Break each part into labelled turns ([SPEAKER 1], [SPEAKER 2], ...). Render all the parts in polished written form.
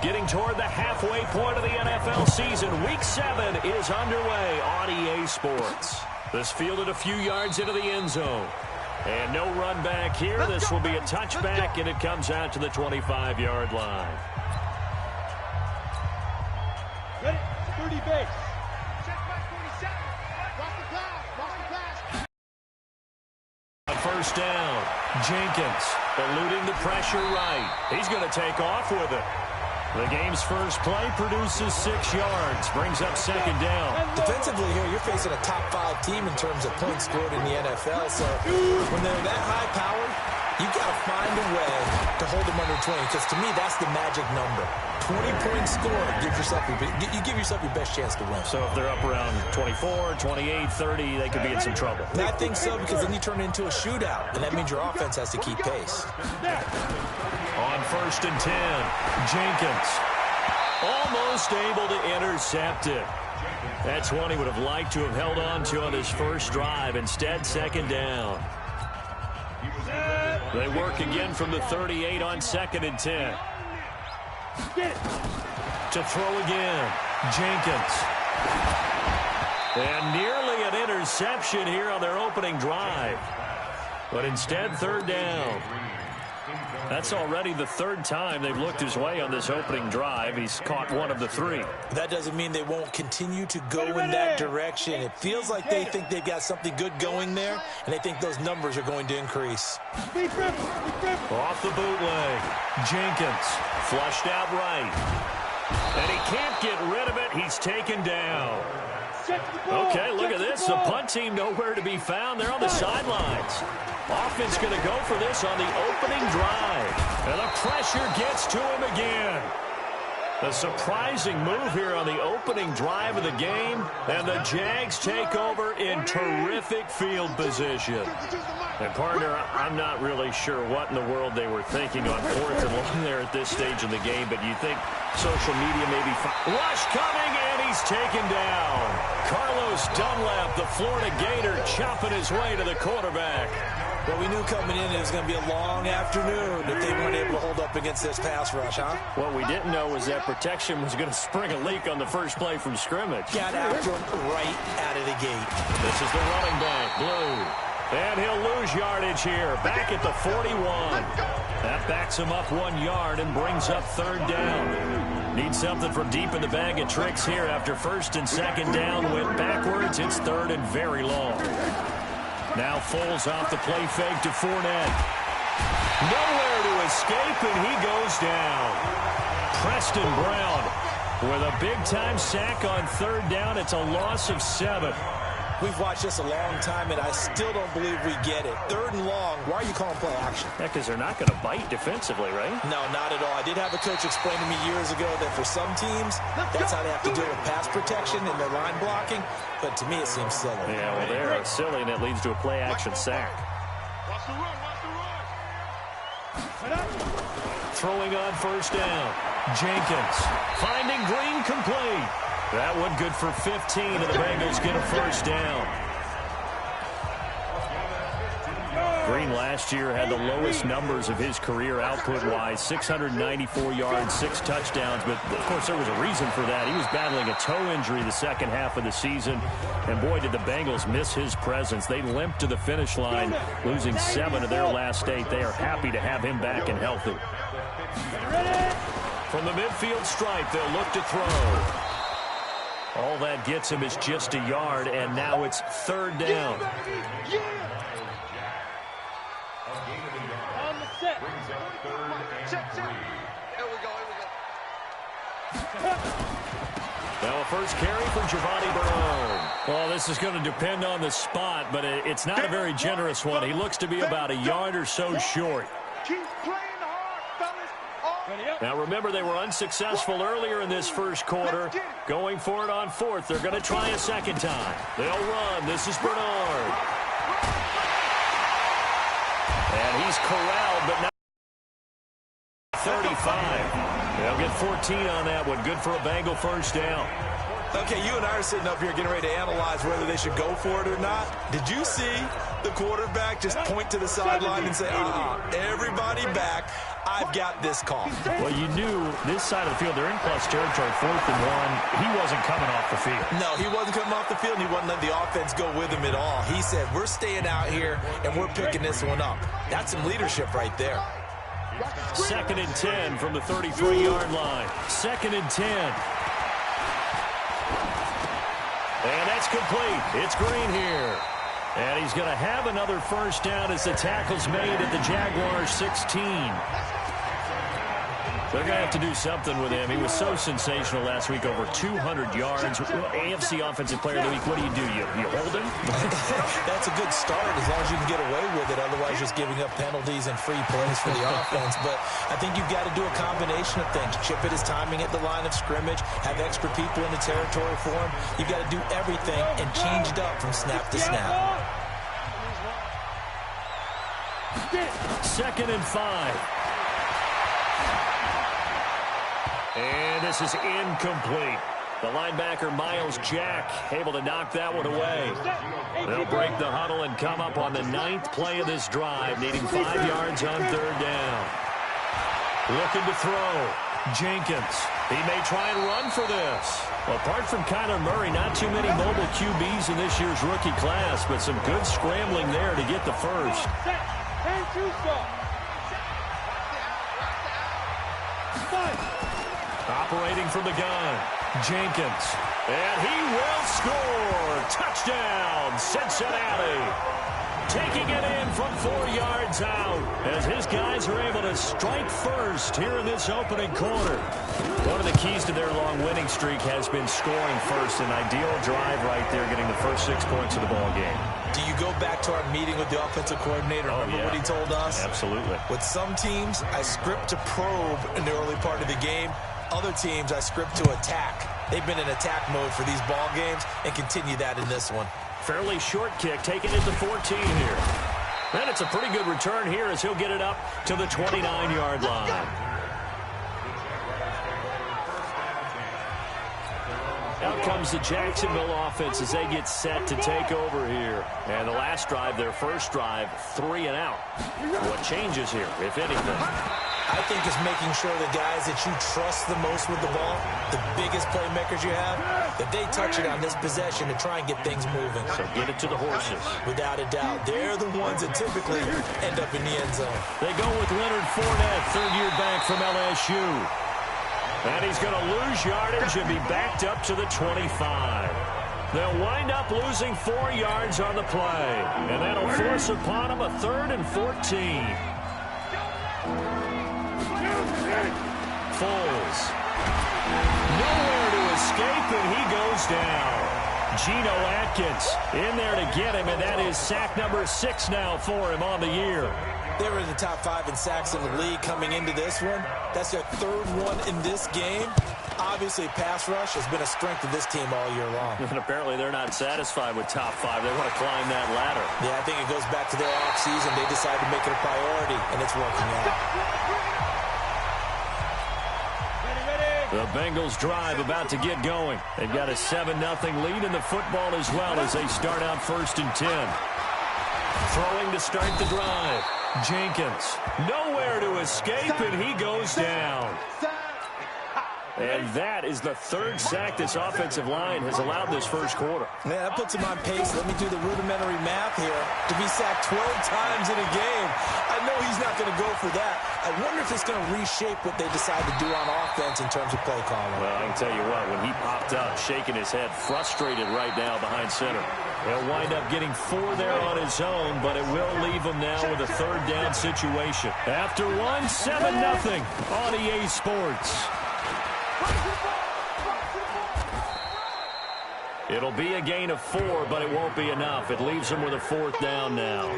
[SPEAKER 1] Getting toward the halfway point of the NFL season. Week 7 is underway on EA Sports. This fielded a few yards into the end zone. And no run back here. This will be a touchback, and it comes out to the 25-yard line.
[SPEAKER 2] Ready? 30 base.
[SPEAKER 1] On first down, Jenkins eluding the pressure right. He's going to take off with it. The game's first play produces 6 yards, brings up second down.
[SPEAKER 3] Defensively here, you're facing a top 5 team in terms of points scored in the NFL. So when they're that high-powered, you've got to find a way to hold them under 20, because to me, that's the magic number. 20 points scored, you give yourself your best chance to win.
[SPEAKER 1] So if they're up around 24, 28, 30, they could be in some trouble.
[SPEAKER 3] I think so, because then you turn it into a shootout, and that means your offense has to keep pace.
[SPEAKER 1] On first and 10, Jenkins almost able to intercept it. That's one he would have liked to have held on to on his first drive. Instead, second down. They work again from the 38 on second and 10. To throw again, Jenkins. And nearly an interception here on their opening drive. But instead, third down. That's already the 3rd time they've looked his way on this opening drive. He's caught 1 of the 3.
[SPEAKER 3] That doesn't mean they won't continue to go in that direction. It feels like they think they've got something good going there, and they think those numbers are going to increase.
[SPEAKER 1] Off the bootleg, Jenkins flushed out right. And he can't get rid of it. He's taken down. Okay, look at this. The punt team nowhere to be found. They're on the sidelines. Offense going to go for this on the opening drive. And the pressure gets to him again. A surprising move here on the opening drive of the game. And the Jags take over in terrific field position. And, partner, I'm not really sure what in the world they were thinking on 4th and long there at this stage in the game, but you think social media may be rush coming, and he's taken down. Carlos Dunlap, the Florida Gator, chopping his way to the quarterback.
[SPEAKER 3] Well, we knew coming in it was going to be a long afternoon if they weren't able to hold up against this pass rush, huh?
[SPEAKER 1] What we didn't know was that protection was going to spring a leak on the first play from scrimmage.
[SPEAKER 3] Got after him right out of the gate.
[SPEAKER 1] This is the running back, Blue. And he'll lose yardage here, back at the 41. That backs him up 1 yard and brings up third down. Need something from deep in the bag of tricks here after first and second down went backwards. It's third and very long. Now Foles off the play fake to Fournette. Nowhere to escape, and he goes down. Preston Brown with a big-time sack on third down. It's a loss of 7.
[SPEAKER 3] We've watched this a long time, and I still don't believe we get it. Third and long, why are you calling play action?
[SPEAKER 1] Yeah, because they're not going to bite defensively, right?
[SPEAKER 3] No, not at all. I did have a coach explain to me years ago that for some teams, that's how they have to deal with pass protection and their line blocking. But to me, it seems silly.
[SPEAKER 1] Yeah, well, they're silly, and it leads to a play-action sack. Throwing on first down. Jenkins finding Green complete. That one good for 15, and the Bengals get a first down. Green last year had the lowest numbers of his career output-wise, 694 yards, 6 touchdowns. But, of course, there was a reason for that. He was battling a toe injury the second half of the season. And, boy, did the Bengals miss his presence. They limped to the finish line, losing 7 of their last 8. They are happy to have him back and healthy. From the midfield stripe, they'll look to throw. All that gets him is just a yard, and now it's third down.
[SPEAKER 2] On the set.
[SPEAKER 1] Now a first carry for Giovanni Bernard. Well, this is going to depend on the spot, but it's not a very generous one. He looks to be about a yard or so short.
[SPEAKER 2] Keep playing hard, fellas.
[SPEAKER 1] Now, remember, they were unsuccessful earlier in this first quarter. Going for it on 4th. They're going to try a second time. They'll run. This is Bernard. And he's corralled, but not 35. They'll get 14 on that one. Good for a Bengal first down.
[SPEAKER 3] Okay, you and I are sitting up here getting ready to analyze whether they should go for it or not. Did you see the quarterback just point to the sideline and say, everybody back, I've got this call?
[SPEAKER 1] Well, you knew this side of the field, they're in plus territory, 4th and 1. He wasn't coming off the field.
[SPEAKER 3] No, he wasn't coming off the field, and he wasn't letting the offense go with him at all. He said, we're staying out here, and we're picking this one up. That's some leadership right there.
[SPEAKER 1] 2nd and 10 from the 33-yard line. 2nd and 10. And that's complete. It's Green here. And he's going to have another first down as the tackle's made at the Jaguars' 16. They're going to have to do something with him. He was so sensational last week, over 200 yards. AFC Offensive Player of the Week, what do? You hold him?
[SPEAKER 3] That's a good start as long as you can get away with it. Otherwise, just giving up penalties and free plays for the offense. But I think you've got to do a combination of things. Chip at his timing at the line of scrimmage, have extra people in the territory for him. You've got to do everything and change it up from snap to snap.
[SPEAKER 1] 2nd and 5. And this is incomplete. The linebacker, Miles Jack, able to knock that one away. They'll break the huddle and come up on the 9th play of this drive, needing 5 yards on 3rd down. Looking to throw. Jenkins. He may try and run for this. Well, apart from Kyler Murray, not too many mobile QBs in this year's rookie class, but some good scrambling there to get the first. Operating from the gun, Jenkins. And he will score. Touchdown, Cincinnati. Taking it in from 4 yards out as his guys are able to strike first here in this opening quarter. One of the keys to their long winning streak has been scoring first. An ideal drive right there, getting the first 6 points of the ball game.
[SPEAKER 3] Do you go back to our meeting with the offensive coordinator? Remember what he told us?
[SPEAKER 1] Absolutely.
[SPEAKER 3] With some teams, I script to probe in the early part of the game. Other teams, I script to attack. They've been in attack mode for these ball games and continue that in this one.
[SPEAKER 1] Fairly short kick, taking it to 14 here. And it's a pretty good return here as he'll get it up to the 29-yard line. Out comes the Jacksonville offense as they get set to take over here. And the last drive, their first drive, 3 and out. What changes here, if anything?
[SPEAKER 3] I think it's making sure the guys that you trust the most with the ball, the biggest playmakers you have, that they touch it on this possession to try and get things moving.
[SPEAKER 1] So get it to the horses.
[SPEAKER 3] Without a doubt. They're the ones that typically end up in the end zone.
[SPEAKER 1] They go with Leonard Fournette, third-year back from LSU. And he's going to lose yardage and be backed up to the 25. They'll wind up losing 4 yards on the play. And that'll force upon him a 3rd and 14. Foles. Nowhere to escape, and he goes down. Geno Atkins in there to get him, and that is sack number 6 now for him on the year.
[SPEAKER 3] They were in the top 5 in sacks in the league coming into this one. That's their 3rd one in this game. Obviously, pass rush has been a strength of this team all year long.
[SPEAKER 1] And apparently they're not satisfied with top 5. They want to climb that ladder.
[SPEAKER 3] Yeah, I think it goes back to their offseason. They decided to make it a priority, and it's working out.
[SPEAKER 1] The Bengals drive about to get going. They've got a 7-0 lead in the football as well as they start out 1st and 10. Throwing to start the drive. Jenkins. Nowhere to escape, and he goes down. And that is the 3rd sack this offensive line has allowed this first quarter.
[SPEAKER 3] Man, that puts him on pace. Let me do the rudimentary math here. To be sacked 12 times in a game, I know he's not going to go for that. I wonder if it's going to reshape what they decide to do on offense in terms of play calling.
[SPEAKER 1] Well, I can tell you what, when he popped up, shaking his head, frustrated right now behind center. He'll wind up getting 4 there on his own, but it will leave him now with a 3rd down situation. After 7-0 on EA Sports. It'll be a gain of 4, but it won't be enough. It leaves them with a 4th down now.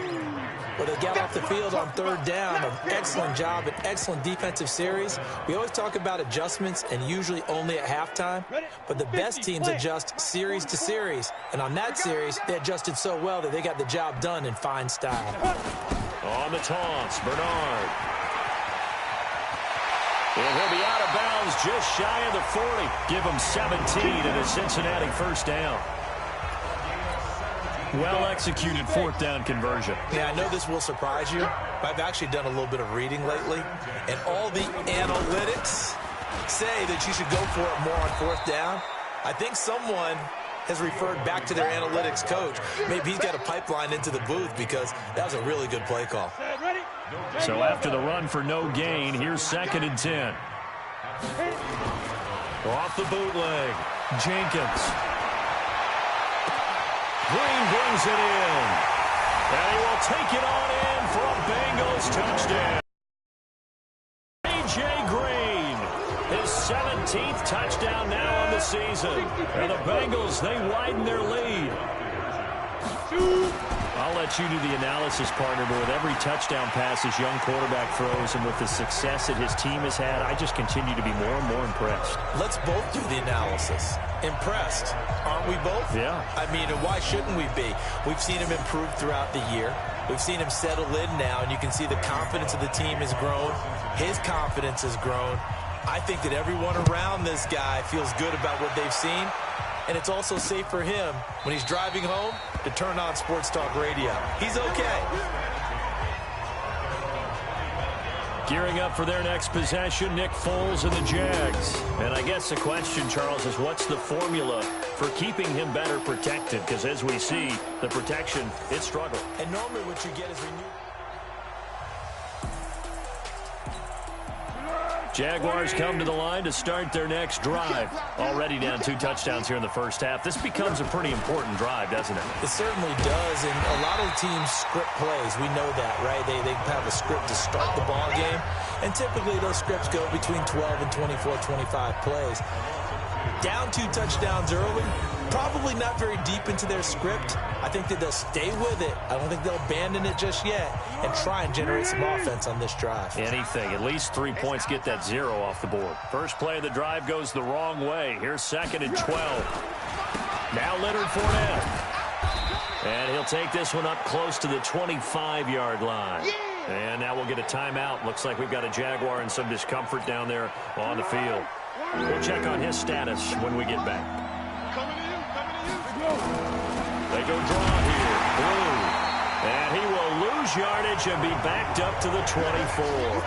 [SPEAKER 3] Well, they got off the field on 3rd down. An excellent job, an excellent defensive series. We always talk about adjustments and usually only at halftime, but the best teams adjust series to series. And on that series, they adjusted so well that they got the job done in fine style.
[SPEAKER 1] On the toss, Bernard. And he'll be out of bounds just shy of the 40. Give him 17 and a Cincinnati first down. Well-executed fourth down conversion.
[SPEAKER 3] Yeah, I know this will surprise you, but I've actually done a little bit of reading lately, and all the analytics say that you should go for it more on fourth down. I think someone has referred back to their analytics coach. Maybe he's got a pipeline into the booth because that was a really good play call.
[SPEAKER 1] So after the run for no gain, here's 2nd and 10. Off the bootleg, Jenkins. Green brings it in. And he will take it on in for a Bengals touchdown. A.J. Green, his 17th touchdown now on the season. And the Bengals, they widen their lead. I'll let you do the analysis, partner, but with every touchdown pass this young quarterback throws and with the success that his team has had, I just continue to be more and more impressed.
[SPEAKER 3] Let's both do the analysis. Impressed, aren't we both?
[SPEAKER 1] Yeah.
[SPEAKER 3] I mean, and why shouldn't we be? We've seen him improve throughout the year. We've seen him settle in now, and you can see the confidence of the team has grown. His confidence has grown. I think that everyone around this guy feels good about what they've seen. And it's also safe for him when he's driving home to turn on Sports Talk Radio. He's okay.
[SPEAKER 1] Gearing up for their next possession, Nick Foles and the Jags. And I guess the question, Charles, is what's the formula for keeping him better protected? Because as we see, the protection, it struggled.
[SPEAKER 3] And normally what you get is renewed.
[SPEAKER 1] Jaguars come to the line to start their next drive. Already down 2 touchdowns here in the first half. This becomes a pretty important drive, doesn't it?
[SPEAKER 3] It certainly does, and a lot of teams script plays. We know that, right? They have a script to start the ball game, and typically those scripts go between 12 and 24, 25 plays. Down 2 touchdowns early, probably not very deep into their script. I think that they'll stay with it. I don't think they'll abandon it just yet and try and generate some offense on this drive.
[SPEAKER 1] Anything. At least 3 points get that 0 off the board. First play of the drive goes the wrong way. Here's 2nd and 12. Now Leonard Fournette. And he'll take this one up close to the 25-yard line. And now we'll get a timeout. Looks like we've got a Jaguar in some discomfort down there on the field. We'll check on his status when we get back. They go draw here. Blue. And he will lose yardage and be backed up to the 24.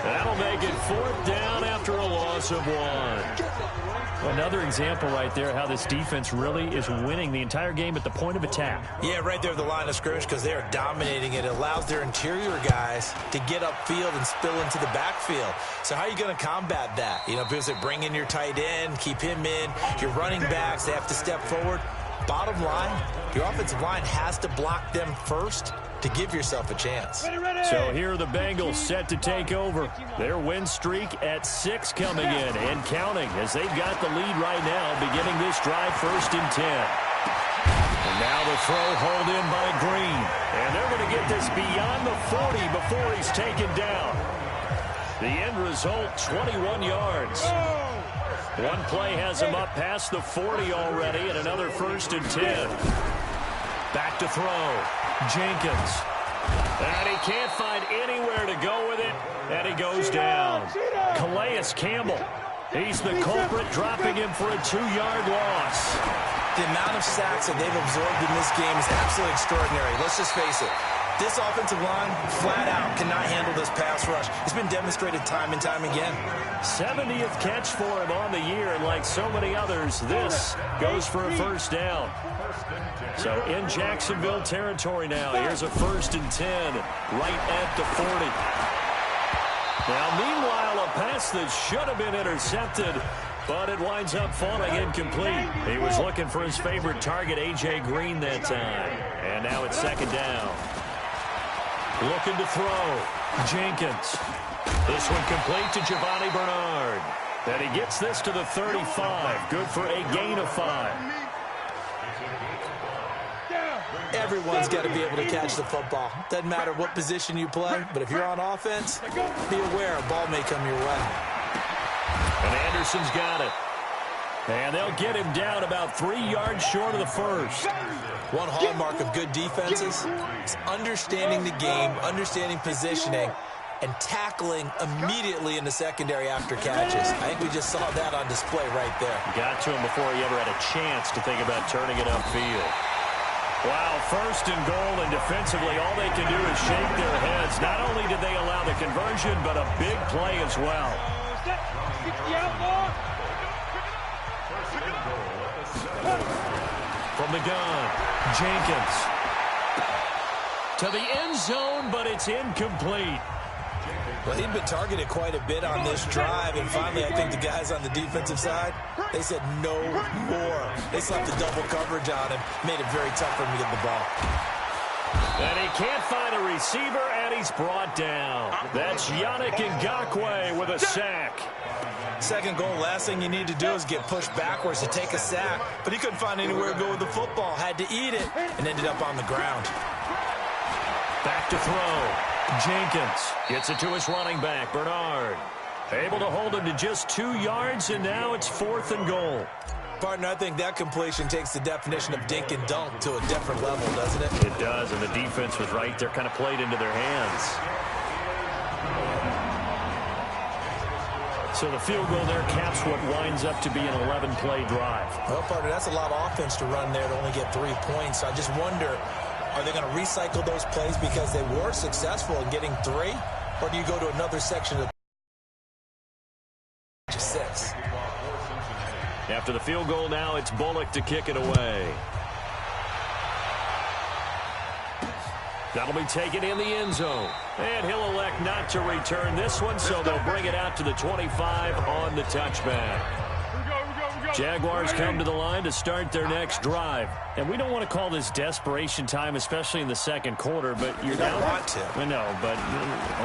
[SPEAKER 1] That'll make it 4th down after a loss of 1. Another example right there how this defense really is winning the entire game at the point of attack.
[SPEAKER 3] Yeah, right there at the line of scrimmage because they are dominating it. It allows their interior guys to get upfield and spill into the backfield. So how are you going to combat that? You know, because they bring in your tight end, keep him in. Your running backs, they have to step forward. Bottom line, your offensive line has to block them first to give yourself a chance.
[SPEAKER 1] So here are the Bengals set to take over. Their win streak at 6 coming in and counting as they've got the lead right now beginning this drive 1st and 10. And now the throw hauled in by Green. And they're going to get this beyond the 40 before he's taken down. The end result, 21 yards. One play has him up past the 40 already and another 1st and 10. Back to throw. Jenkins. And he can't find anywhere to go with it. And he goes down. Calais Campbell. He's the culprit, dropping him for a 2-yard loss.
[SPEAKER 3] The amount of sacks that they've absorbed in this game is absolutely extraordinary. Let's just face it. This offensive line, flat out, cannot handle this pass rush. It's been demonstrated time and time again.
[SPEAKER 1] 70th catch for him on the year, and like so many others, this goes for a 1st down. So in Jacksonville territory now, here's a 1st and 10 right at the 40. Now, meanwhile, a pass that should have been intercepted, but it winds up falling incomplete. He was looking for his favorite target, A.J. Green, that time. And now it's 2nd down. Looking to throw. Jenkins. This one complete to Giovanni Bernard. And he gets this to the 35. Good for a gain of 5.
[SPEAKER 3] Everyone's got to be able to catch the football. Doesn't matter what position you play, but if you're on offense, be aware a ball may come your way.
[SPEAKER 1] And Anderson's got it. And they'll get him down about 3 yards short of the 1st.
[SPEAKER 3] One hallmark of good defenses is understanding the game, understanding positioning, and tackling immediately in the secondary after catches. I think we just saw that on display right there.
[SPEAKER 1] Got to him before he ever had a chance to think about turning it upfield. Wow, first and goal, and defensively all they can do is shake their heads. Not only did they allow the conversion, but a big play as well. From the gun, Jenkins. To the end zone, but it's incomplete.
[SPEAKER 3] Well, he'd been targeted quite a bit on this drive, and finally I think the guys on the defensive side, they said no more. They slapped the double coverage on him, made it very tough for him to get the ball.
[SPEAKER 1] And he can't find a receiver, and he's brought down. That's Yannick Ngakoue with a sack.
[SPEAKER 3] Second goal, last thing you need to do is get pushed backwards to take a sack, but he couldn't find anywhere to go with the football, had to eat it, and ended up on the ground.
[SPEAKER 1] Back to throw. Jenkins gets it to his running back, Bernard. Able to hold him to just 2 yards, and now it's 4th and goal.
[SPEAKER 3] Partner, I think that completion takes the definition of dink and dunk to a different level, doesn't it?
[SPEAKER 1] It does, and the defense was right there, kind of played into their hands. So the field goal there caps what winds up to be an 11-play drive.
[SPEAKER 3] Well, partner, that's a lot of offense to run there to only get 3 points. I just wonder, are they going to recycle those plays because they were successful in getting 3? Or do you go to another section of 6?
[SPEAKER 1] After the field goal now, it's Bullock to kick it away. That'll be taken in the end zone. And he'll elect not to return this one, so they'll bring it out to the 25 on the touchback. Jaguars come to the line to start their next drive. And we don't want to call this desperation time, especially in the second quarter, but you're down.
[SPEAKER 3] Want to.
[SPEAKER 1] I know, but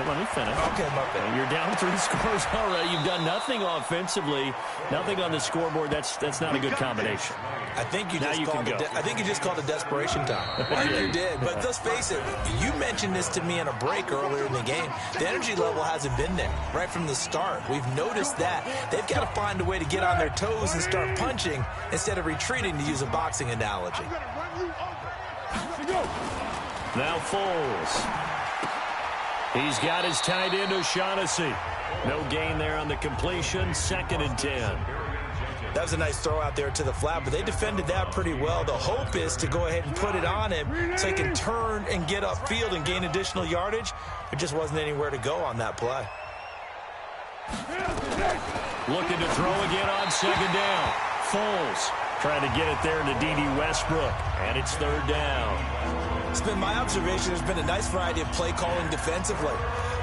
[SPEAKER 1] let me finish.
[SPEAKER 3] Okay, my bad.
[SPEAKER 1] You're down 3 scores already. You've done nothing offensively, nothing on the scoreboard. That's not a good combination.
[SPEAKER 3] I think you just called it desperation time. I think you did. But let's face it, you mentioned this to me in a break earlier in the game. The energy level hasn't been there right from the start. We've noticed that. They've got to find a way to get on their toes and start punching instead of retreating, to use a boxing analogy.
[SPEAKER 1] Now Foles. He's got his tight end O'Shaughnessy. No gain there on the completion. 2nd and 10.
[SPEAKER 3] That was a nice throw out there to the flat, but they defended that pretty well. The hope is to go ahead and put it on him so he can turn and get upfield and gain additional yardage. There just wasn't anywhere to go on that play.
[SPEAKER 1] Looking to throw again on 2nd down. Foles trying to get it there to D.D. Westbrook, and it's 3rd down.
[SPEAKER 3] It's been my observation there's been a nice variety of play calling defensively.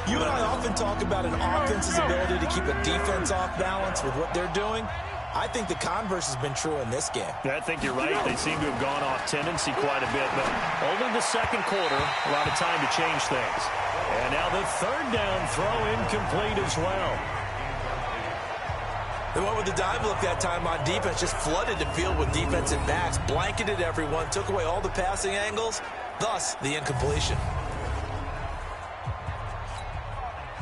[SPEAKER 3] You and I often talk about an offense's ability to keep a defense off balance with what they're doing. I think the converse has been true in this game.
[SPEAKER 1] I think you're right. They seem to have gone off tendency quite a bit, but only the second quarter, a lot of time to change things. And now the 3rd down throw incomplete as well.
[SPEAKER 3] They went with the dime look that time on defense, just flooded the field with defensive backs, blanketed everyone, took away all the passing angles, thus the incompletion.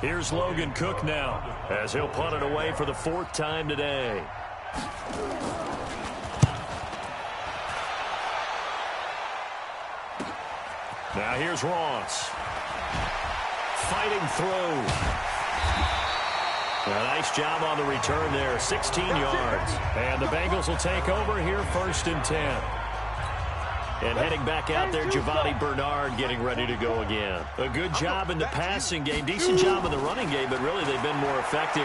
[SPEAKER 1] Here's Logan Cook now, as he'll punt it away for the 4th time today. Now here's Ross. Fighting through. A nice job on the return there, 16 yards. And the Bengals will take over here, 1st and 10. And heading back out there, Giovanni Bernard getting ready to go again. A good job in the passing game, decent job in the running game, but really they've been more effective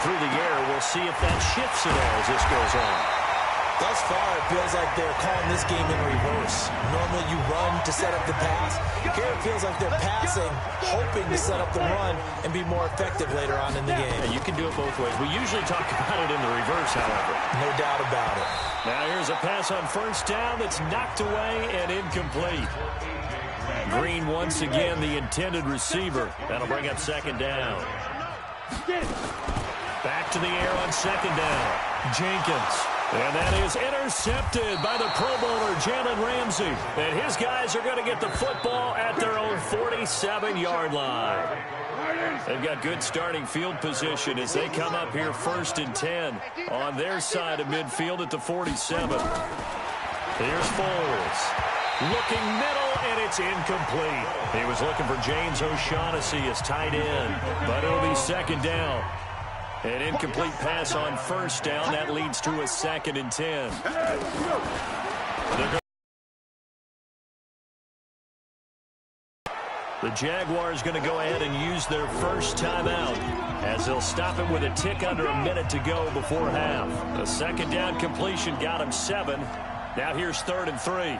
[SPEAKER 1] through the air. We'll see if that shifts at all as this goes on.
[SPEAKER 3] Thus far, it feels like they're calling this game in reverse. Normally you run to set up the pass. Here it feels like they're passing, hoping to set up the run and be more effective later on in the game.
[SPEAKER 1] Yeah, you can do it both ways. We usually talk about it in the reverse, however.
[SPEAKER 3] No doubt about it.
[SPEAKER 1] Now here's a pass on 1st down that's knocked away and incomplete. Green once again the intended receiver. That'll bring up 2nd down. Back to the air on 2nd down. Jenkins. And that is intercepted by the Pro Bowler, Jalen Ramsey. And his guys are going to get the football at their own 47-yard line. They've got good starting field position as they come up here 1st and 10 on their side of midfield at the 47. Here's Foles. Looking middle, and it's incomplete. He was looking for James O'Shaughnessy as tight end, but it'll be second down. An incomplete pass on first down. That leads to a 2nd and 10. The Jaguars going to go ahead and use their first timeout as they'll stop it with a tick under a minute to go before half. The second down completion got him 7. Now here's 3rd and 3.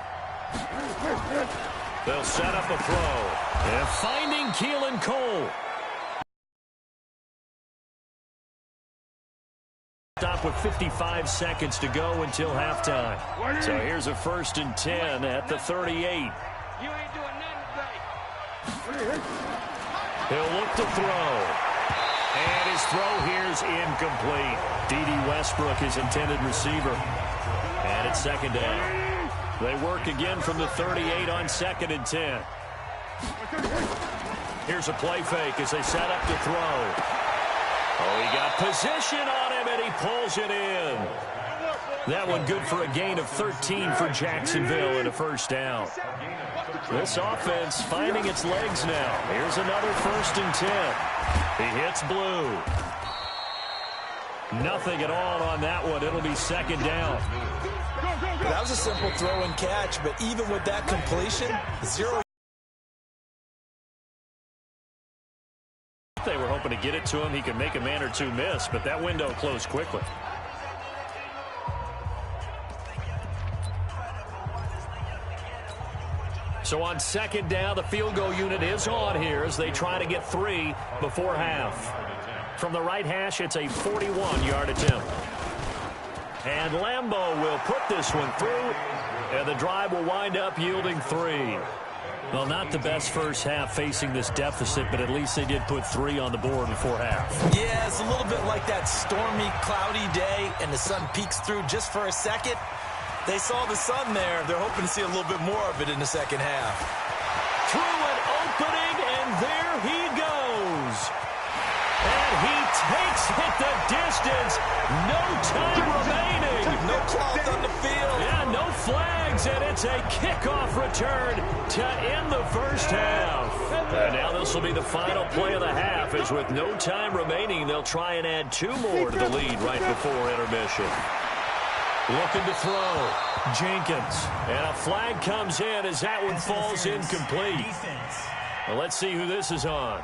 [SPEAKER 1] They'll set up a throw. And finding Keelan Cole. Stop with 55 seconds to go until halftime. So here's a 1st and 10 at the 38.
[SPEAKER 2] You ain't doing nothing today.
[SPEAKER 1] He'll look to throw. And his throw here's incomplete. D.D. Westbrook, his intended receiver. And it's 2nd down. They work again from the 38 on 2nd and 10. Here's a play fake as they set up to throw. Oh, he got position on him, and he pulls it in. That one good for a gain of 13 for Jacksonville and a 1st down. This offense finding its legs now. Here's another 1st and 10. He hits blue. Nothing at all on that one. It'll be 2nd down.
[SPEAKER 3] That was a simple throw and catch, but even with that completion, 0.
[SPEAKER 1] They were hoping to get it to him. He could make a man or two miss, but that window closed quickly. So on 2nd down, the field goal unit is on here as they try to get 3 before half. From the right hash, it's a 41-yard attempt. And Lambeau will put this one through, and the drive will wind up yielding 3. Well, not the best first half facing this deficit, but at least they did put 3 on the board before half.
[SPEAKER 3] Yeah, it's a little bit like that stormy, cloudy day, and the sun peeks through just for a second. They saw the sun there. They're hoping to see a little bit more of it in the second half.
[SPEAKER 1] Through an opening, and there he goes. And he takes it the distance. No time remaining.
[SPEAKER 3] No cloth on the field.
[SPEAKER 1] Yeah, no flags, and it's a kickoff return to end the first half. And now this will be the final play of the half, as with no time remaining, they'll try and add 2 more to the lead right before intermission. Looking to throw. Jenkins. And a flag comes in as that one falls incomplete. Well, let's see who this is on.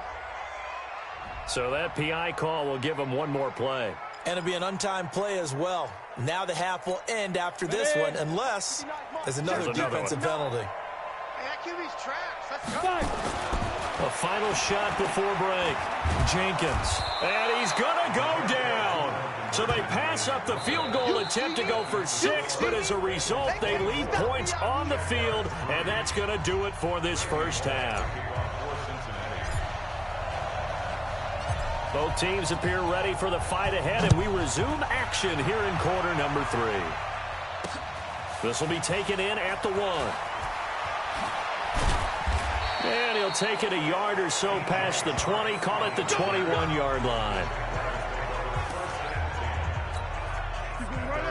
[SPEAKER 1] So that PI call will give him 1 more play.
[SPEAKER 3] And it'll be an untimed play as well. Now the half will end after this one, unless there's another defensive penalty.
[SPEAKER 2] Hey, that QB's trash. Let's go.
[SPEAKER 1] A final shot before break. Jenkins. And he's going to go down. So they pass up the field goal attempt to go for 6, but as a result, they leave points on the field, and that's going to do it for this first half. Both teams appear ready for the fight ahead, and we resume action here in quarter number 3. This will be taken in at the 1. And he'll take it a yard or so past the 20, call it the 21-yard line.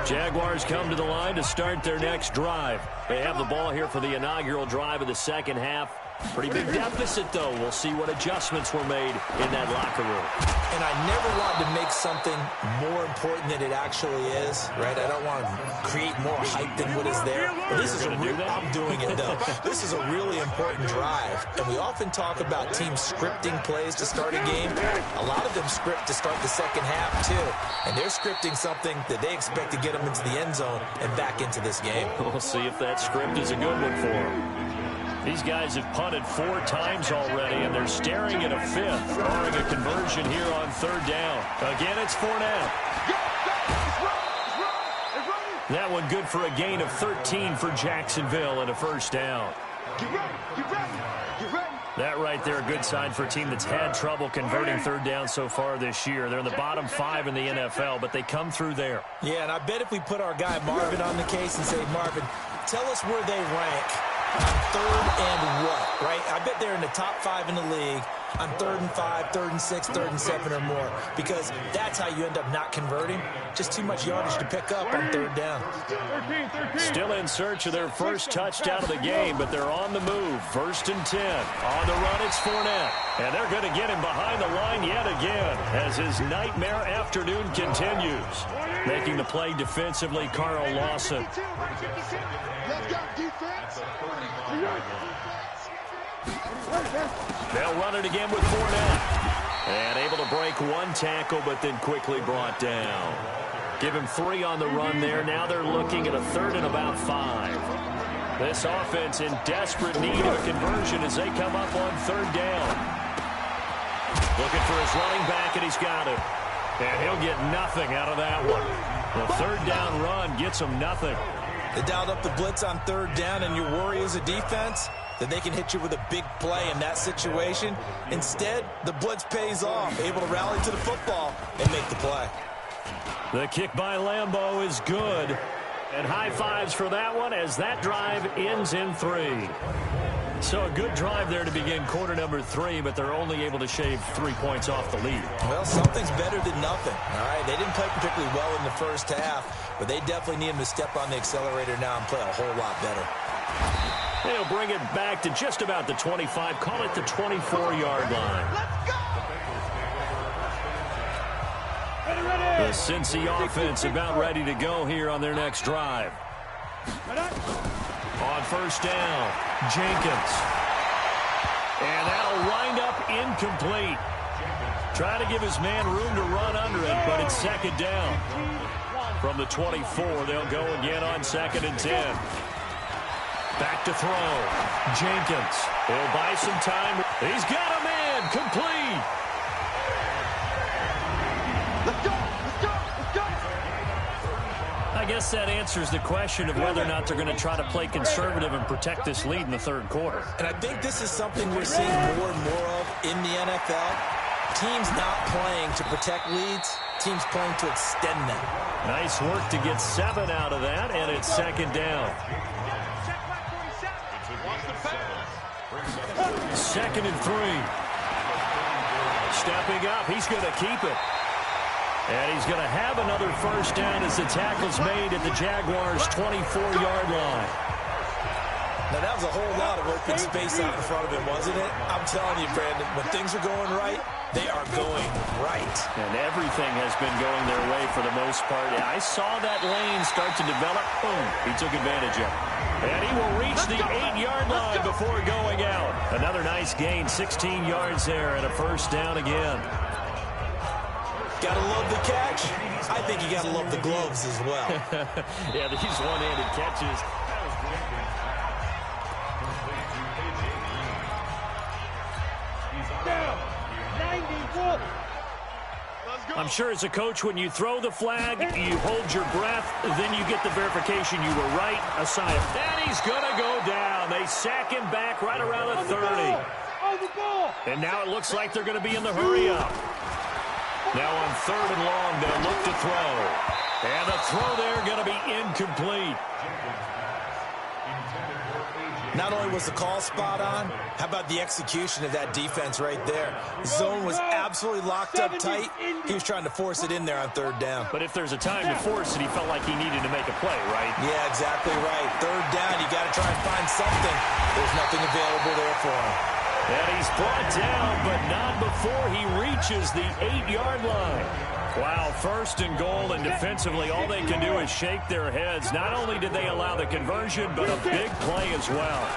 [SPEAKER 1] Jaguars come to the line to start their next drive. They have the ball here for the inaugural drive of the second half. Pretty big deficit, though. We'll see what adjustments were made in that locker room.
[SPEAKER 3] And I never wanted to make something more important than it actually is, right? I don't want to create more hype than what is there. But this is I'm doing it, though. This is a really important drive. And we often talk about teams scripting plays to start a game. A lot of them script to start the second half, too. And they're scripting something that they expect to get them into the end zone and back into this game.
[SPEAKER 1] We'll see if that script is a good one for them. These guys have punted 4 times already, and they're staring at a 5th, barring a conversion here on 3rd down. Again, it's Fournette. That one good for a gain of 13 for Jacksonville and a 1st down. That right there, a good sign for a team that's had trouble converting 3rd down so far this year. They're in the bottom 5 in the NFL, but they come through there.
[SPEAKER 3] Yeah, and I bet if we put our guy Marvin on the case and say, Marvin, tell us where they rank on 3rd and what, right? I bet they're in the top 5 in the league on 3rd and 5, 3rd and 6, 3rd and 7 or more, because that's how you end up not converting. Just too much yardage to pick up on 3rd down.
[SPEAKER 1] Still in search of their first touchdown of the game, but they're on the move. 1st and 10. On the run, it's Fournette. And they're going to get him behind the line yet again as his nightmare afternoon continues. Making the play defensively, Carl Lawson. They'll run it again with Fournette. And able to break one tackle, but then quickly brought down. Give him 3 on the run there. Now they're looking at a 3rd and about 5. This offense in desperate need of a conversion as they come up on 3rd down. Looking for his running back, and he's got it. And he'll get nothing out of that one. The 3rd down run gets him nothing.
[SPEAKER 3] They dialed up the blitz on 3rd down, and your worry as a defense that they can hit you with a big play in that situation. Instead, the blitz pays off, able to rally to the football and make the play.
[SPEAKER 1] The kick by Lambeau is good. And high fives for that one as that drive ends in 3. So a good drive there to begin quarter number 3, but they're only able to shave 3 points off the lead.
[SPEAKER 3] Well, something's better than nothing. All right, they didn't play particularly well in the first half, but they definitely need them to step on the accelerator now and play a whole lot better.
[SPEAKER 1] They'll bring it back to just about the 25, call it the 24-yard line.
[SPEAKER 2] Let's go!
[SPEAKER 1] The Cincy offense about ready to go here on their next drive. On 1st down, Jenkins. And that'll wind up incomplete. Trying to give his man room to run under it, but it's 2nd down. From the 24, they'll go again on 2nd and 10. Back to throw. Jenkins. He'll buy some time. He's got a man. Complete.
[SPEAKER 2] Let's go! Let's go! Let's go!
[SPEAKER 1] I guess that answers the question of whether or not they're going to try to play conservative and protect this lead in the 3rd quarter.
[SPEAKER 3] And I think this is something we're seeing more and more of in the NFL. Teams not playing to protect leads, teams playing to extend them.
[SPEAKER 1] Nice work to get 7 out of that, and it's 2nd down. 2nd and 3. Stepping up, he's going to keep it. And he's going to have another 1st down as the tackle's made at the Jaguars' 24-yard line.
[SPEAKER 3] Now, that was a whole lot of open space out in front of him, wasn't it? I'm telling you, Brandon, when things are going right, they are going right.
[SPEAKER 1] And everything has been going their way for the most part. I saw that lane start to develop. Boom, he took advantage of it. And he will reach the 8-yard line before going out. Another nice gain, 16 yards there, and a 1st down again.
[SPEAKER 3] Gotta love the catch. I think you gotta love the gloves as well.
[SPEAKER 1] Yeah, these one-handed catches. I'm sure as a coach, when you throw the flag, you hold your breath, then you get the verification you were right, a sign. And he's going to go down. They sack him back right around the 30. And now it looks like they're going to be in the hurry-up. Now on 3rd and long, they'll look to throw. And the throw there going to be incomplete.
[SPEAKER 3] Not only was the call spot on, how about the execution of that defense right there? The zone was absolutely locked up tight. He was trying to force it in there on 3rd down.
[SPEAKER 1] But if there's a time to force it, he felt like he needed to make a play, right?
[SPEAKER 3] Yeah, exactly right. 3rd down, you got to try and find something. There's nothing available there for him.
[SPEAKER 1] And he's brought down, but not before he reaches the 8-yard line. Wow, 1st and goal, and defensively all they can do is shake their heads. Not only did they allow the conversion, but a big play as well.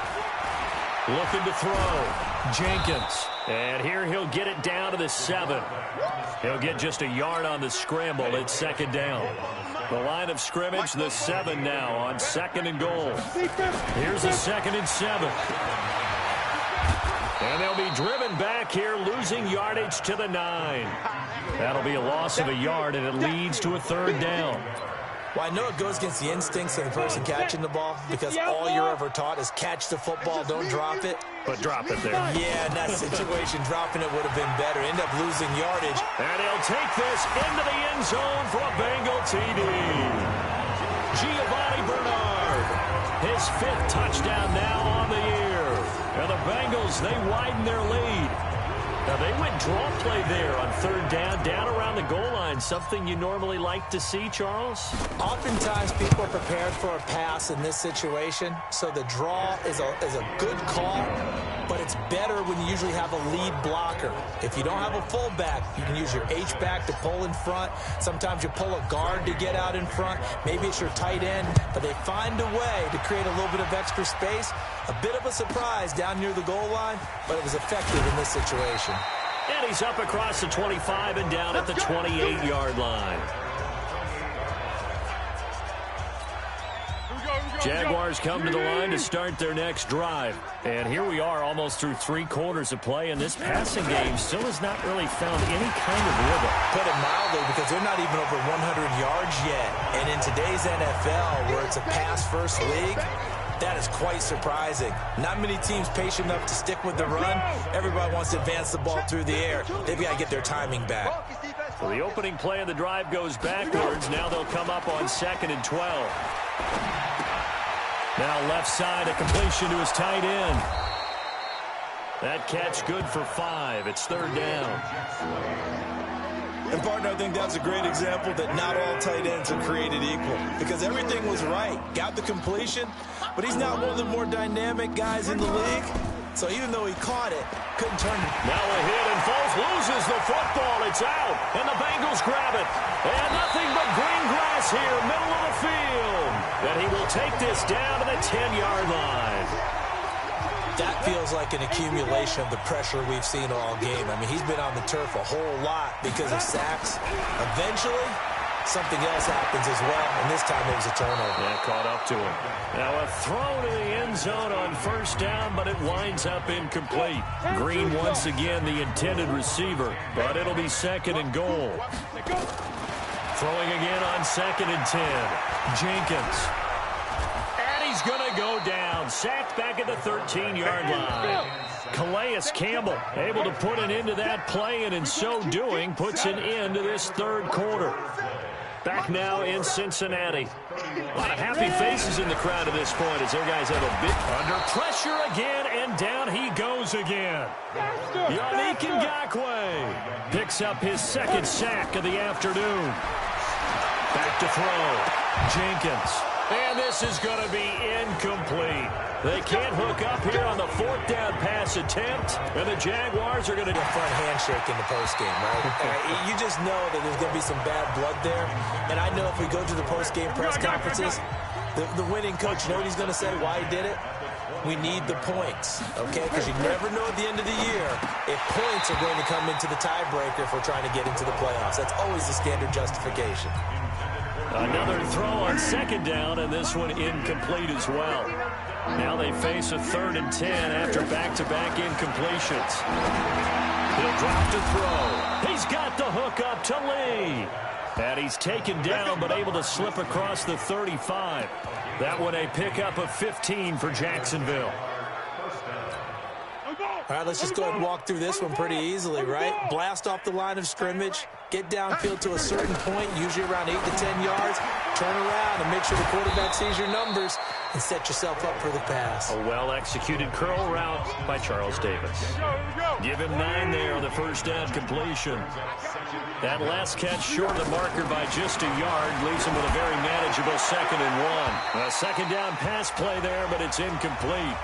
[SPEAKER 1] Looking to throw. Jenkins. And here he'll get it down to the 7. He'll get just a yard on the scramble. It's 2nd down. The line of scrimmage, the 7 now on 2nd and goal. Here's a 2nd and 7. And they'll be driven back here, losing yardage to the 9. That'll be a loss of a yard, and it leads to a 3rd down.
[SPEAKER 3] Well, I know it goes against the instincts of the person catching the ball because all you're ever taught is catch the football, don't drop it.
[SPEAKER 1] But drop it there.
[SPEAKER 3] Yeah, in that situation, dropping it would have been better. End up losing yardage.
[SPEAKER 1] And he'll take this into the end zone for a Bengal TD. Giovanni Bernard, his 5th touchdown now on the year. And the Bengals, they widen their lead. draw play there on third down around the goal line. Something you normally like to see, Charles?
[SPEAKER 3] Oftentimes, people are prepared for a pass in this situation, so the draw is a good call, but it's better when you usually have a lead blocker. If you don't have a fullback, you can use your H-back to pull in front. Sometimes you pull a guard to get out in front. Maybe it's your tight end, but they find a way to create a little bit of extra space. A bit of a surprise down near the goal line, but it was effective in this situation.
[SPEAKER 1] And he's up across the 25 and down at the 28-yard line. Jaguars come to the line to start their next drive. And here we are almost through 3 quarters of play, and this passing game still has not really found any kind of rhythm.
[SPEAKER 3] Put it mildly, because they're not even over 100 yards yet. And in today's NFL, where it's a pass-first league, that is quite surprising. Not many teams patient enough to stick with the run. Everybody wants to advance the ball through the air. They've got to get their timing back.
[SPEAKER 1] Well, the opening play of the drive goes backwards. Now they'll come up on 2nd and 12. Now left side, a completion to his tight end. That catch good for 5. It's 3rd down.
[SPEAKER 3] And, partner, I think that's a great example that not all tight ends are created equal, because everything was right. Got the completion, but he's not one of the more dynamic guys in the league. So even though he caught it, couldn't turn it.
[SPEAKER 1] Now a hit, and Foles loses the football. It's out, and the Bengals grab it. And nothing but green grass here, middle of the field. And he will take this down to the 10-yard line.
[SPEAKER 3] That feels like an accumulation of the pressure we've seen all game. I mean, he's been on the turf a whole lot because of sacks. Eventually, something else happens as well, and this time it was a turnover.
[SPEAKER 1] Yeah, caught up to him. Now a throw to the end zone on 1st down, but it winds up incomplete. Green once again the intended receiver, but it'll be 2nd and goal. Throwing again on 2nd and 10. Jenkins. He's going to go down. Sacked back at the 13-yard line. Calais Campbell able to put an end to that play, and in so doing puts an end to this 3rd quarter. Back now in Cincinnati. A lot of happy faces in the crowd at this point as their guys have a bit under pressure again, and down he goes again. Yannick Ngakoue picks up his 2nd sack of the afternoon. Back to throw. Jenkins. And this is going to be incomplete. They can't hook up here on the 4th down pass attempt, and the Jaguars are going to...
[SPEAKER 3] A front handshake in the postgame, right? You just know that there's going to be some bad blood there. And I know if we go to the postgame press conferences, the winning coach, you know what he's going to say, why he did it? We need the points, okay? Because you never know at the end of the year if points are going to come into the tiebreaker if we're trying to get into the playoffs. That's always the standard justification.
[SPEAKER 1] Another throw on 2nd down, and this one incomplete as well. Now they face a 3rd and 10 after back-to-back incompletions. He'll drop to throw. He's got the hook up to Lee. And he's taken down but able to slip across the 35. That one a pickup of 15 for Jacksonville.
[SPEAKER 3] All right, let's just go ahead and walk through this one pretty easily, right? Blast off the line of scrimmage, get downfield to a certain point, usually around 8 to 10 yards, turn around and make sure the quarterback sees your numbers and set yourself up for the pass.
[SPEAKER 1] A well-executed curl route by Charles Davis. Give him 9 there on the 1st down completion. That last catch short of the marker by just a yard leaves him with a very manageable 2nd and 1. A 2nd down pass play there, but it's incomplete.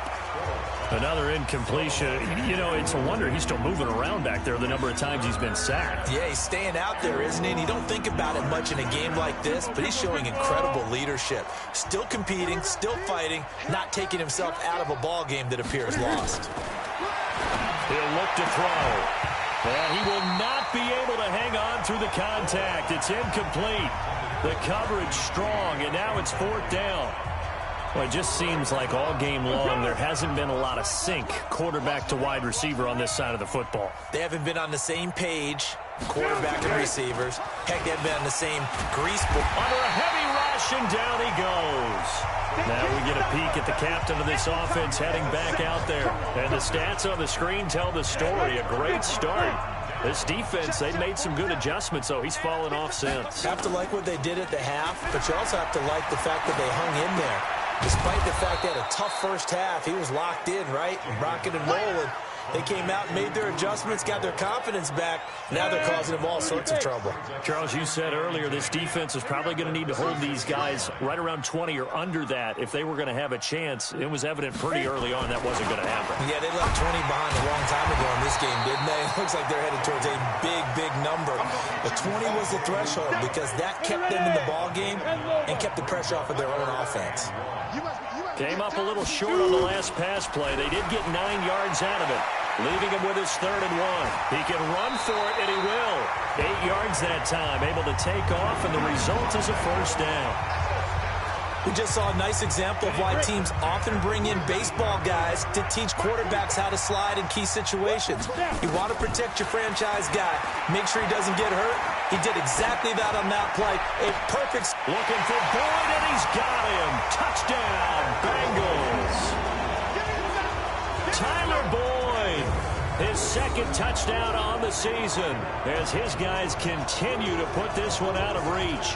[SPEAKER 1] Another incompletion. You know, it's a wonder he's still moving around back there the number of times he's been sacked.
[SPEAKER 3] Yeah, he's staying out there, isn't he? And you don't think about it much in a game like this, but he's showing incredible leadership. Still competing, still fighting, not taking himself out of a ball game that appears lost.
[SPEAKER 1] He'll look to throw. And he will not be able to hang on through the contact. It's incomplete. The coverage strong, and now it's 4th down. Well, it just seems like all game long there hasn't been a lot of sync quarterback to wide receiver on this side of the football.
[SPEAKER 3] They haven't been on the same page, quarterback and receivers. Heck, they haven't been on the same grease ball.
[SPEAKER 1] Under a heavy rush, and down he goes. Now we get a peek at the captain of this offense heading back out there. And the stats on the screen tell the story. A great start. This defense, they've made some good adjustments, so he's fallen off since.
[SPEAKER 3] Have to like what they did at the half, but you also have to like the fact that they hung in there. Despite the fact they had a tough first half, he was locked in, right? And rocking and rolling. They came out and made their adjustments, got their confidence back. Now they're causing them all sorts of trouble.
[SPEAKER 1] Charles, you said earlier this defense is probably going to need to hold these guys right around 20 or under that if they were going to have a chance. It was evident pretty early on that wasn't going to happen.
[SPEAKER 3] Yeah, they left 20 behind a long time ago in this game, didn't they? It looks like they're headed towards a big, big number. But 20 was the threshold because that kept them in the ball game and kept the pressure off of their own offense.
[SPEAKER 1] Came up a little short on the last pass play. They did get 9 yards out of it, leaving him with his 3rd and 1. He can run for it, and he will. 8 yards that time, able to take off, and the result is a 1st down.
[SPEAKER 3] We just saw a nice example of why teams often bring in baseball guys to teach quarterbacks how to slide in key situations. You want to protect your franchise guy. Make sure he doesn't get hurt. He did exactly that on that play. A perfect...
[SPEAKER 1] Looking for Boyd, and he's got him. Touchdown, Bengals. Tyler Boyd, his 2nd touchdown on the season as his guys continue to put this one out of reach.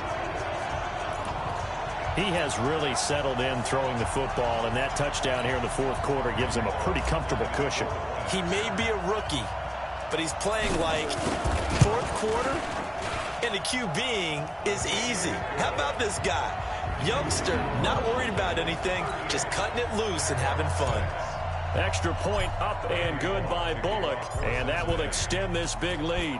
[SPEAKER 1] He has really settled in throwing the football, and that touchdown here in the 4th quarter gives him a pretty comfortable cushion.
[SPEAKER 3] He may be a rookie, but he's playing like 4th quarter, and the QBing is easy. How about this guy? Youngster, not worried about anything, just cutting it loose and having fun.
[SPEAKER 1] Extra point up and good by Bullock, and that will extend this big lead.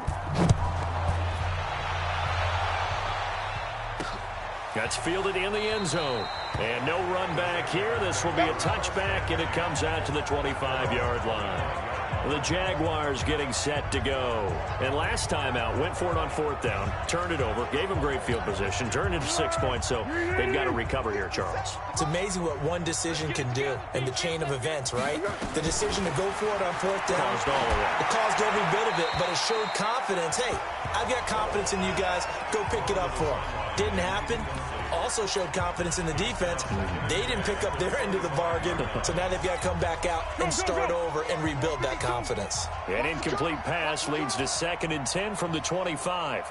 [SPEAKER 1] That's fielded in the end zone. And no run back here. This will be a touchback, and it comes out to the 25-yard line. The Jaguars getting set to go. And last time out, went for it on 4th down, turned it over, gave them great field position, turned it to 6 points, so they've got to recover here, Charles.
[SPEAKER 3] It's amazing what one decision can do in the chain of events, right? The decision to go for it on 4th down.
[SPEAKER 1] Caused all of it.
[SPEAKER 3] It caused every bit of it, but it showed confidence. Hey, I've got confidence in you guys. Go pick it up for them. Didn't happen. Also showed confidence in the defense. They didn't pick up their end of the bargain, so now they've got to come back out and start over and rebuild that confidence.
[SPEAKER 1] An incomplete pass leads to 2nd and 10 from the 25.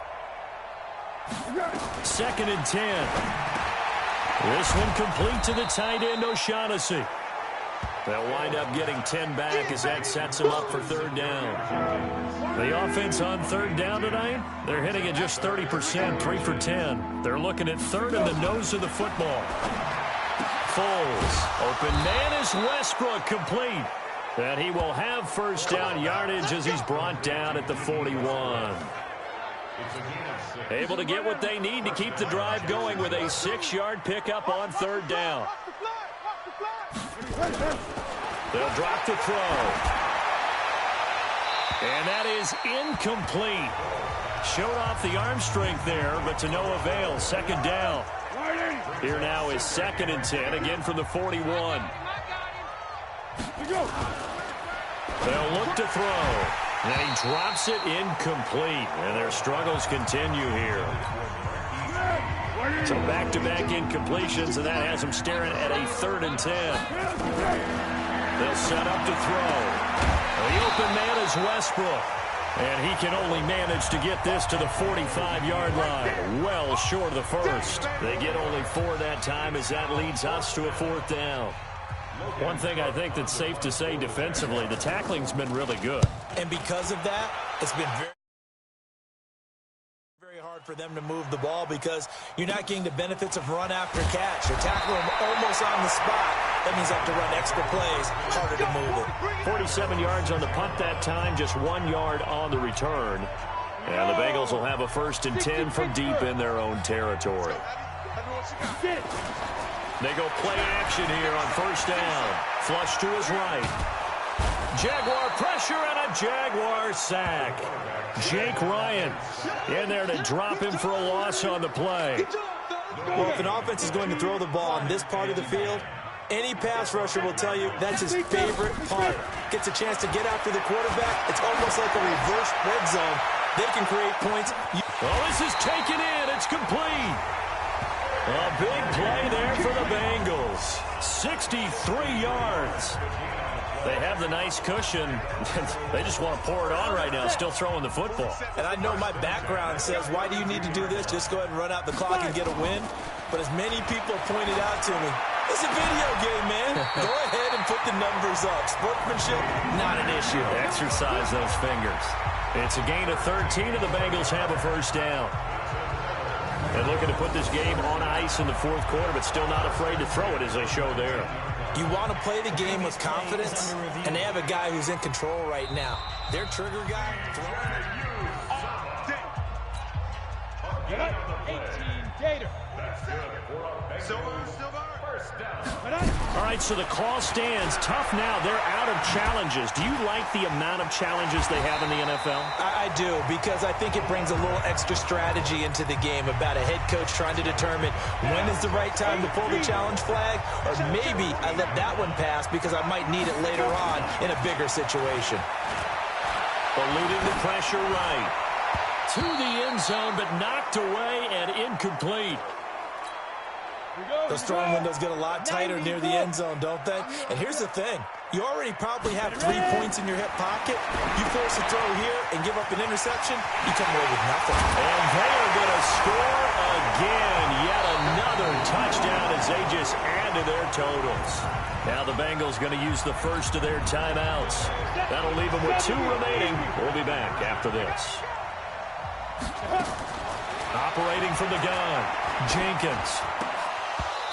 [SPEAKER 1] 2nd and 10. This one complete to the tight end, O'Shaughnessy. They'll wind up getting 10 back as that sets them up for 3rd down. The offense on 3rd down tonight, they're hitting at just 30%, 3 for 10. They're looking at 3rd in the nose of the football. Foles, open man is Westbrook, complete. And he will have 1st down yardage as he's brought down at the 41. Able to get what they need to keep the drive going with a 6-yard pickup on 3rd down. They'll drop the throw. And that is incomplete. Showed off the arm strength there, but to no avail. 2nd down. Here now is 2nd and 10, again from the 41. They'll look to throw. And he drops it incomplete. And their struggles continue here. So back-to-back incompletions, and that has them staring at a 3rd and 10. They'll set up to throw. The open man is Westbrook. And he can only manage to get this to the 45-yard line. Well short of the 1st. They get only 4 that time as that leads us to a 4th down. One thing I think that's safe to say defensively, the tackling's been really good.
[SPEAKER 3] And because of that, it's been very hard for them to move the ball because you're not getting the benefits of run after catch. You're tackling them almost on the spot. That means they have to run extra plays, harder to move it.
[SPEAKER 1] 47 yards on the punt that time, just 1 yard on the return. And the Bengals will have a 1st and 10 from deep in their own territory. They go play action here on 1st down. Flush to his right. Jaguar pressure and a Jaguar sack. Jake Ryan in there to drop him for a loss on the play.
[SPEAKER 3] Well, if an offense is going to throw the ball on this part of the field, any pass rusher will tell you that's his favorite part. Gets a chance to get after the quarterback. It's almost like a reverse red zone. They can create points.
[SPEAKER 1] Oh, this is taken in. It's complete. A big play there for the Bengals. 63 yards. They have the nice cushion. They just want to pour it on right now, still throwing the football.
[SPEAKER 3] And I know my background says, why do you need to do this? Just go ahead and run out the clock and get a win. But as many people have pointed out to me, It's a video game, man. Go ahead and put the numbers up. Sportsmanship, not an issue.
[SPEAKER 1] Exercise those fingers. It's a gain of 13, and the Bengals have a first down. And looking to put this game on ice in the fourth quarter, but still not afraid to throw it as they show there.
[SPEAKER 3] You want to play the game with confidence, and they have a guy who's in control right now. Their trigger guy throwing.
[SPEAKER 2] 18 Gator.
[SPEAKER 1] All right, so the call stands. Tough now. They're out of challenges. Do you like the amount of challenges they have in the NFL?
[SPEAKER 3] I do, because I think it brings a little extra strategy into the game about a head coach trying to determine when is the right time to pull the challenge flag, or maybe I let that one pass because I might need it later on in a bigger situation.
[SPEAKER 1] Eluding the pressure right. To the end zone, but knocked away and incomplete.
[SPEAKER 3] Those throwing windows get a lot tighter near the end zone, don't they? And here's the thing. You already probably have 3 points in your hip pocket. You force a throw here and give up an interception, you come away with nothing.
[SPEAKER 1] And they are going to score again. Yet another touchdown as they just add to their totals. Now the Bengals going to use the first of their timeouts. That'll leave them with 2 remaining. We'll be back after this. Operating from the gun, Jenkins.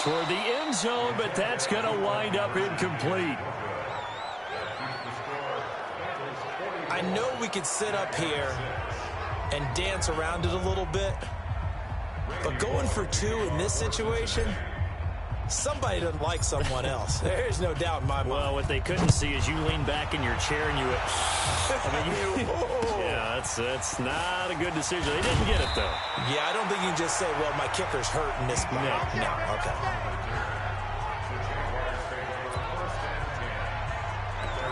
[SPEAKER 1] Toward the end zone, but that's going to wind up incomplete.
[SPEAKER 3] I know we could sit up here and dance around it a little bit, but going for 2 in this situation, somebody doesn't like someone else. There's no doubt in my mind.
[SPEAKER 1] Well, what they couldn't see is you lean back in your chair and you went, yeah, that's not a good decision. They didn't get it, though.
[SPEAKER 3] Yeah, I don't think you can just say, well, my kicker's hurt in this spot. No, okay.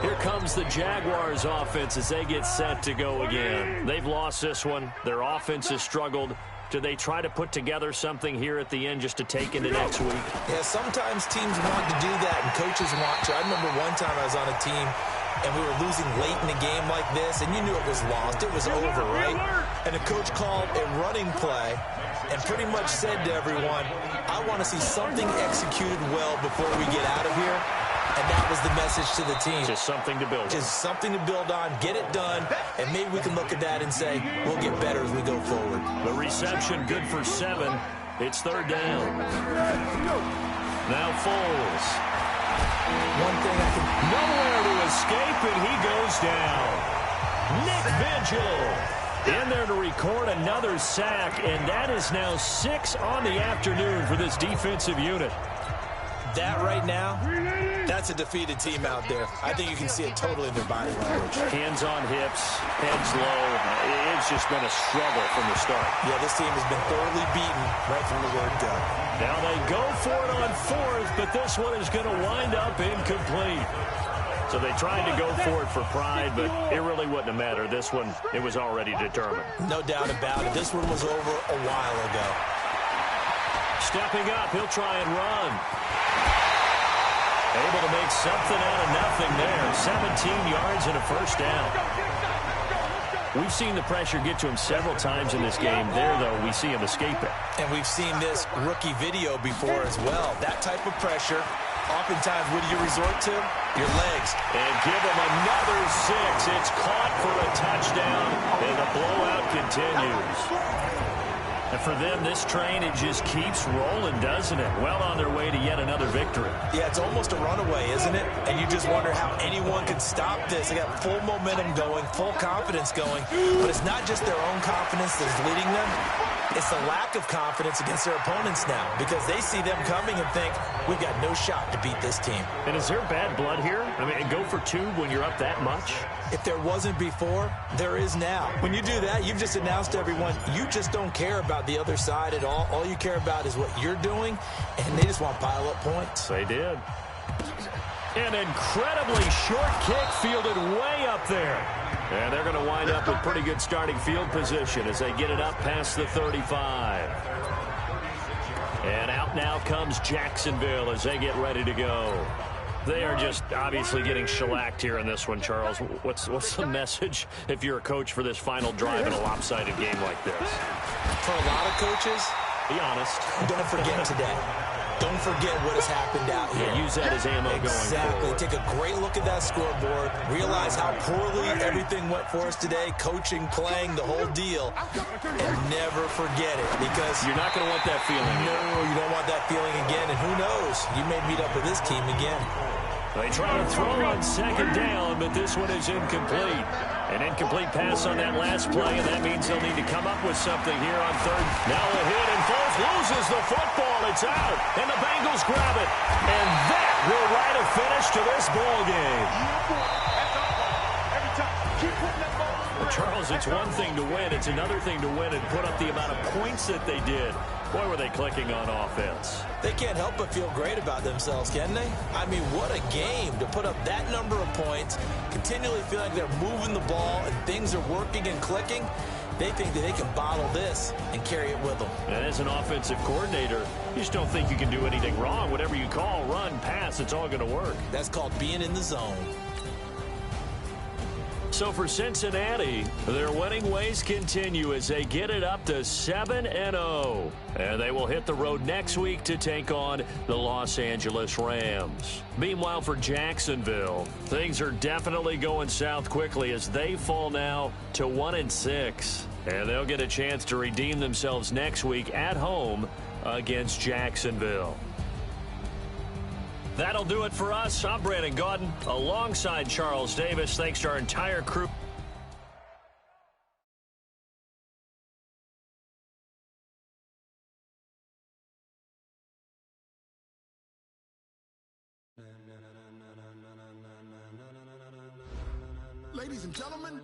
[SPEAKER 1] Here comes the Jaguars offense as they get set to go again. They've lost this one. Their offense has struggled. Do they try to put together something here at the end just to take into next week?
[SPEAKER 3] Yeah, sometimes teams want to do that and coaches want to. I remember one time I was on a team and we were losing late in a game like this, and you knew it was lost. It was over, right? And the coach called a running play and pretty much said to everyone, I want to see something executed well before we get out of here. And that was the message to the team.
[SPEAKER 1] Just something to build on.
[SPEAKER 3] Just something to build on, get it done, and maybe we can look at that and say, we'll get better as we go forward.
[SPEAKER 1] The reception good for 7. It's 3rd down. Now Foles.
[SPEAKER 3] One thing I can...
[SPEAKER 1] Nowhere to escape, and he goes down. Nick Vigil in there to record another sack, and that is now 6 on the afternoon for this defensive unit.
[SPEAKER 3] That right now, that's a defeated team out there. I think you can see it totally in their body language.
[SPEAKER 1] Hands on hips, heads low. It's just been a struggle from the start.
[SPEAKER 3] Yeah, this team has been thoroughly beaten right from the word go.
[SPEAKER 1] Now they go for it on 4th, but this one is going to wind up incomplete. So they tried to go for it for pride, but it really wouldn't have mattered. This one, it was already determined.
[SPEAKER 3] No doubt about it. This one was over a while ago.
[SPEAKER 1] Stepping up, he'll try and run. Able to make something out of nothing there. 17 yards and a first down. We've seen the pressure get to him several times in this game. There, though, we see him escape it.
[SPEAKER 3] And we've seen this rookie video before as well. That type of pressure, oftentimes, what do you resort to? Your legs.
[SPEAKER 1] And give him another 6. It's caught for a touchdown, and the blowout continues. And for them, this train, it just keeps rolling, doesn't it? Well on their way to yet another victory.
[SPEAKER 3] Yeah, it's almost a runaway, isn't it? And you just wonder how anyone can stop this. They got full momentum going, full confidence going. But it's not just their own confidence that's leading them. It's the lack of confidence against their opponents now, because they see them coming and think, we've got no shot to beat this team.
[SPEAKER 1] And is there bad blood here? I mean, go for 2 when you're up that much?
[SPEAKER 3] If there wasn't before, there is now. When you do that, you've just announced to everyone, you just don't care about the other side at all. All you care about is what you're doing, and they just want to pile up points.
[SPEAKER 1] They did. An incredibly short kick fielded way up there. And they're going to wind up with pretty good starting field position as they get it up past the 35. And out now comes Jacksonville as they get ready to go. They are just obviously getting shellacked here in this one, Charles. What's the message if you're a coach for this final drive in a lopsided game like this?
[SPEAKER 3] For a lot of coaches,
[SPEAKER 1] be honest.
[SPEAKER 3] don't forget today. Don't forget what has happened out here.
[SPEAKER 1] Yeah, use that as ammo going
[SPEAKER 3] Exactly.
[SPEAKER 1] forward.
[SPEAKER 3] Take a great look at that scoreboard. Realize how poorly everything went for us today. Coaching, playing, the whole deal. And never forget it, because
[SPEAKER 1] you're not going to want that feeling.
[SPEAKER 3] No, you don't want that feeling again. And who knows? You may meet up with this team again.
[SPEAKER 1] They try to throw on second down, but this one is incomplete. An incomplete pass on that last play, and that means they'll need to come up with something here on third. Now a hit, and Foles loses the football. It's out, and the Bengals grab it. And that will write a finish to this ball game. Well, Charles, it's one thing to win. It's another thing to win and put up the amount of points that they did. Boy, were they clicking on offense.
[SPEAKER 3] They can't help but feel great about themselves, can they? I mean, what a game to put up that number of points, continually feel like they're moving the ball and things are working and clicking. They think that they can bottle this and carry it with them.
[SPEAKER 1] And as an offensive coordinator, you just don't think you can do anything wrong. Whatever you call, run, pass, it's all going to work.
[SPEAKER 3] That's called being in the zone.
[SPEAKER 1] So for Cincinnati, their winning ways continue as they get it up to 7-0. And they will hit the road next week to take on the Los Angeles Rams. Meanwhile, for Jacksonville, things are definitely going south quickly as they fall now to 1-6. And they'll get a chance to redeem themselves next week at home against Jacksonville. That'll do it for us. I'm Brandon Gaudin alongside Charles Davis. Thanks to our entire crew.
[SPEAKER 4] Ladies and gentlemen,